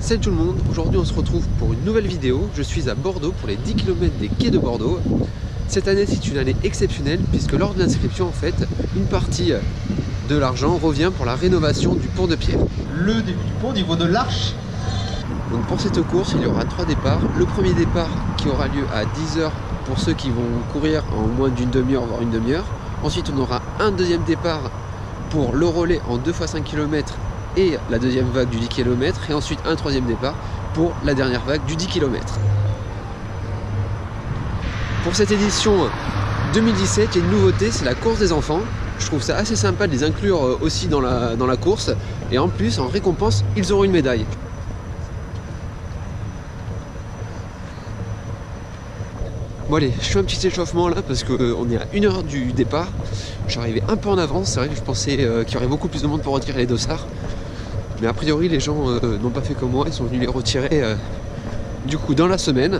Salut tout le monde, aujourd'hui on se retrouve pour une nouvelle vidéo. Je suis à Bordeaux pour les 10 km des quais de Bordeaux. Cette année c'est une année exceptionnelle puisque lors de l'inscription en fait, une partie de l'argent revient pour la rénovation du pont de Pierre. Le début du pont au niveau de l'Arche. Donc pour cette course il y aura 3 départs. Le premier départ qui aura lieu à 10h pour ceux qui vont courir en moins d'une demi-heure voire une demi-heure. Ensuite on aura un deuxième départ pour le relais en 2 x 5 km et la deuxième vague du 10 km et ensuite un troisième départ pour la dernière vague du 10 km. Pour cette édition 2017, il y a une nouveauté, c'est la course des enfants. Je trouve ça assez sympa de les inclure aussi dans la course et en plus en récompense ils auront une médaille. Bon allez, je fais un petit échauffement là parce qu'on est à 1 heure du départ. Je suis arrivé un peu en avance, c'est vrai que je pensais qu'il y aurait beaucoup plus de monde pour retirer les dossards. Mais a priori les gens n'ont pas fait comme moi, ils sont venus les retirer du coup dans la semaine.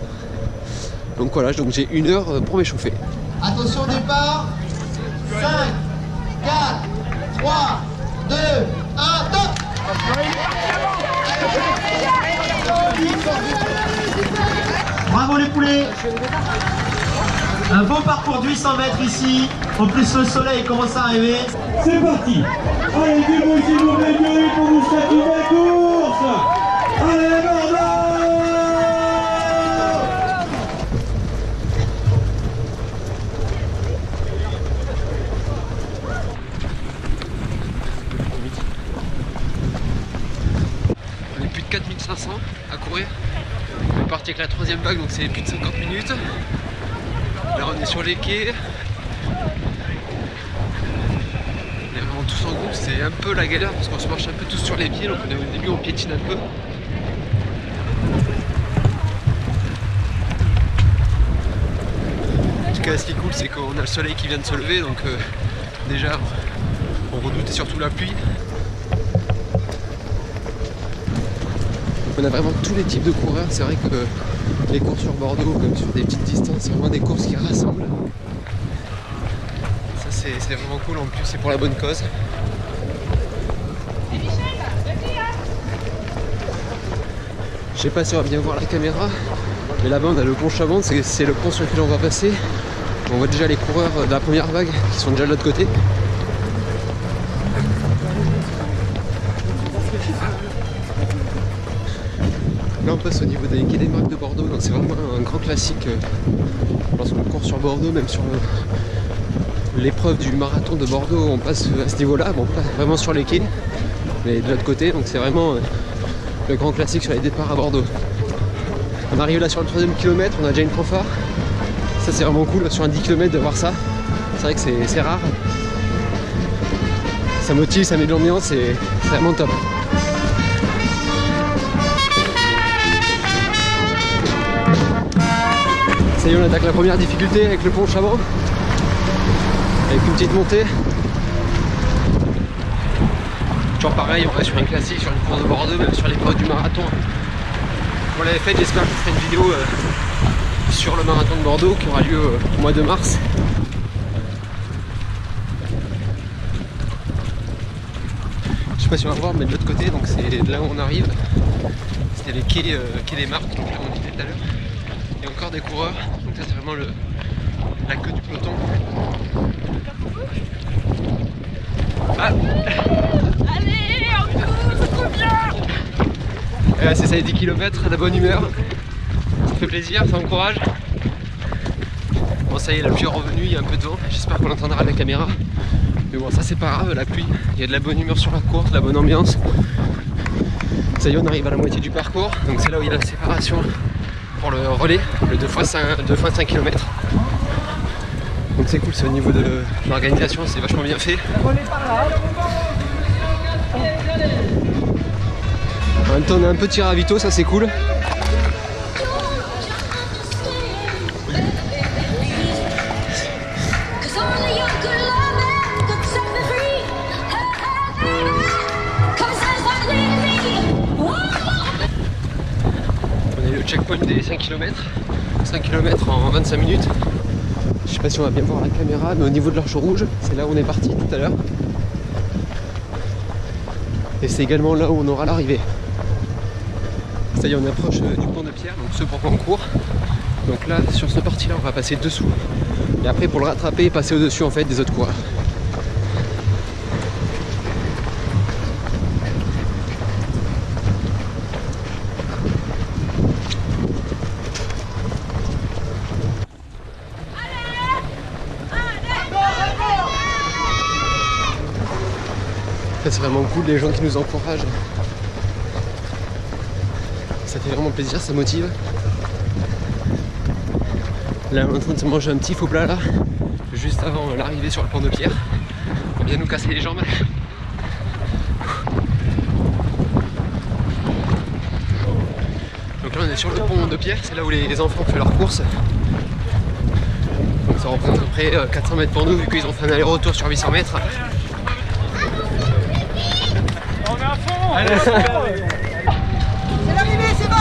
Donc voilà, donc j'ai 1 heure pour m'échauffer. Attention au départ. 5, 4, 3, 2, 1, top. Bravo les poulets. Un beau parcours de 800 mètres ici. En plus le soleil commence à arriver. C'est parti. Allez, du bruit s'il vous plaît, Thierry, pour vous souhaiter une belle course. Allez, Bordeaux. On est plus de 4500 à courir. On est parti avec la troisième vague, donc c'est plus de 50 minutes. Là on est sur les quais. On est vraiment tous en groupe, c'est un peu la galère parce qu'on se marche un peu tous sur les pieds, donc au début on piétine un peu. En tout cas ce qui est cool c'est qu'on a le soleil qui vient de se lever, donc déjà on redoutait surtout la pluie. On a vraiment tous les types de coureurs, c'est vrai que les courses sur Bordeaux, comme sur des petites distances, c'est vraiment des courses qui rassemblent. Ça c'est vraiment cool, en plus c'est pour la bonne cause. Je sais pas si on va bien voir la caméra, mais là-bas on a le pont Chavante, c'est le pont sur lequel on va passer. On voit déjà les coureurs de la première vague qui sont déjà de l'autre côté. Là on passe au niveau des quais des Marques de Bordeaux, donc c'est vraiment un grand classique lorsqu'on court sur Bordeaux, même sur l'épreuve du marathon de Bordeaux, on passe à ce niveau-là, bon pas vraiment sur les quais, mais de l'autre côté, donc c'est vraiment le grand classique sur les départs à Bordeaux. On arrive là sur le 3e kilomètre, on a déjà une fanfare, ça c'est vraiment cool sur un 10 km de voir ça, c'est vrai que c'est rare, ça motive, ça met de l'ambiance, c'est vraiment top. Ça y est, on attaque la première difficulté avec le pont Chavant, avec une petite montée. Toujours pareil, on reste sur un classique, sur une course de Bordeaux, même sur l'épreuve du marathon. On l'avait fait, j'espère que je ferai une vidéo sur le marathon de Bordeaux qui aura lieu au mois de mars. Je sais pas si on va voir, mais de l'autre côté, donc c'est là où on arrive. C'était les quais des Marques, donc là où on était tout à l'heure. Il y a encore des coureurs, donc ça c'est vraiment la queue du peloton. Ah. Allez, on court, c'est trop bien. Et là c'est ça les 10 km, de la bonne humeur. Ça fait plaisir, ça encourage. Bon ça y est, la pluie est revenue, il y a un peu de vent, j'espère qu'on entendra la caméra. Mais bon ça c'est pas grave, la pluie, il y a de la bonne humeur sur la course, de la bonne ambiance. Ça y est, on arrive à la moitié du parcours, donc c'est là où il y a la séparation pour le relais, le 2 x 5 km. Donc c'est cool, c'est au niveau de l'organisation, c'est vachement bien fait. En même temps on a un petit ravito, ça c'est cool. On est le checkpoint des 5 km. 5 km en 25 minutes. Je sais pas si on va bien voir la caméra, mais au niveau de l'Arche Rouge, c'est là où on est parti tout à l'heure. Et c'est également là où on aura l'arrivée. Ça y est, on approche du pont de pierre, donc ce pour qu'on court. Donc là, sur ce parti-là, on va passer dessous. Et après, pour le rattraper, passer au-dessus en fait des autres coureurs. C'est vraiment cool, les gens qui nous encouragent. Ça fait vraiment plaisir, ça motive. Là, on est en train de se manger un petit faux plat là, juste avant l'arrivée sur le pont de pierre, pour bien nous casser les jambes. Donc là, on est sur le pont de pierre, c'est là où les enfants font leurs courses. Donc ça représente à peu près 400 mètres pour nous, vu qu'ils ont fait un aller-retour sur 800 mètres. C'est l'arrivée, c'est bon.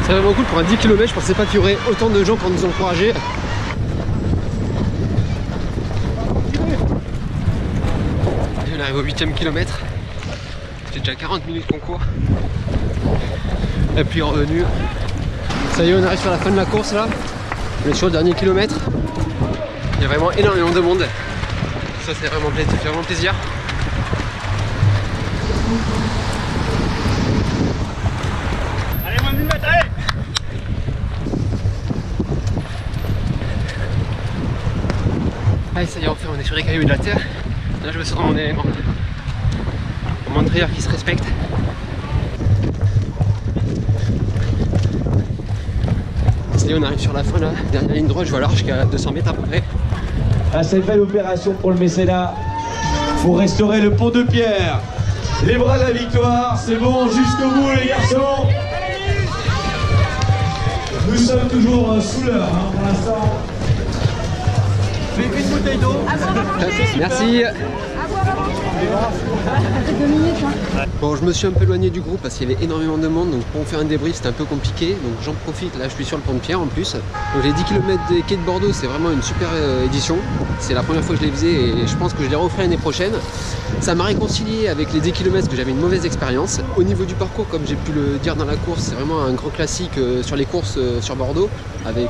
C'est vraiment cool pour un 10 km, je pensais pas qu'il y aurait autant de gens pour nous encourager. Et on arrive au 8e kilomètre. C'est déjà 40 minutes qu'on court. Et puis revenu. Ça y est, on arrive sur la fin de la course là. On est sur le dernier kilomètre. Il y a vraiment énormément de monde. Ça c'est vraiment plaisir, ça fait vraiment plaisir. Allez, moins de 1000 mètres, allez. Allez, ça y est, enfin on est sur les cailloux de la terre. Là je me sens dans mon élément. Un montreur qui se respecte. Ça y est, on arrive sur la fin là. Dernière ligne droite, je vois large jusqu'à 200 mètres à peu près. Ah, c'est une belle opération pour le mécénat. Pour restaurer le pont de pierre. Les bras de la victoire, c'est bon, jusqu'au bout les garçons. Nous sommes toujours sous l'heure pour l'instant. Une bouteille d'eau. Merci. Bon, je me suis un peu éloigné du groupe parce qu'il y avait énormément de monde, donc pour faire un débrief c'était un peu compliqué, donc j'en profite. Là je suis sur le pont de pierre en plus. Donc les 10 km des quais de Bordeaux, c'est vraiment une super édition. C'est la première fois que je les faisais et je pense que je les referai l'année prochaine. Ça m'a réconcilié avec les 10 km parce que j'avais une mauvaise expérience. Au niveau du parcours, comme j'ai pu le dire dans la course, c'est vraiment un grand classique sur les courses sur Bordeaux, avec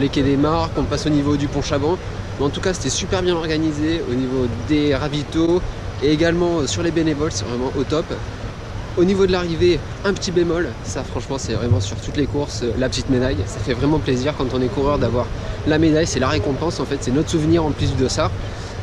les quais des Marques, on passe au niveau du pont Chabon. Mais en tout cas c'était super bien organisé au niveau des ravitaux et également sur les bénévoles, c'est vraiment au top. Au niveau de l'arrivée, un petit bémol, ça franchement c'est vraiment sur toutes les courses, la petite médaille, ça fait vraiment plaisir quand on est coureur d'avoir la médaille, c'est la récompense en fait, c'est notre souvenir en plus de ça.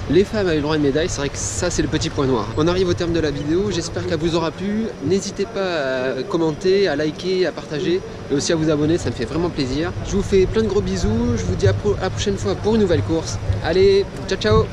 Les femmes avaient le droit à une médaille, c'est vrai que ça c'est le petit point noir. On arrive au terme de la vidéo, j'espère qu'elle vous aura plu. N'hésitez pas à commenter, à liker, à partager et aussi à vous abonner, ça me fait vraiment plaisir. Je vous fais plein de gros bisous, je vous dis à la prochaine fois pour une nouvelle course. Allez, ciao ciao!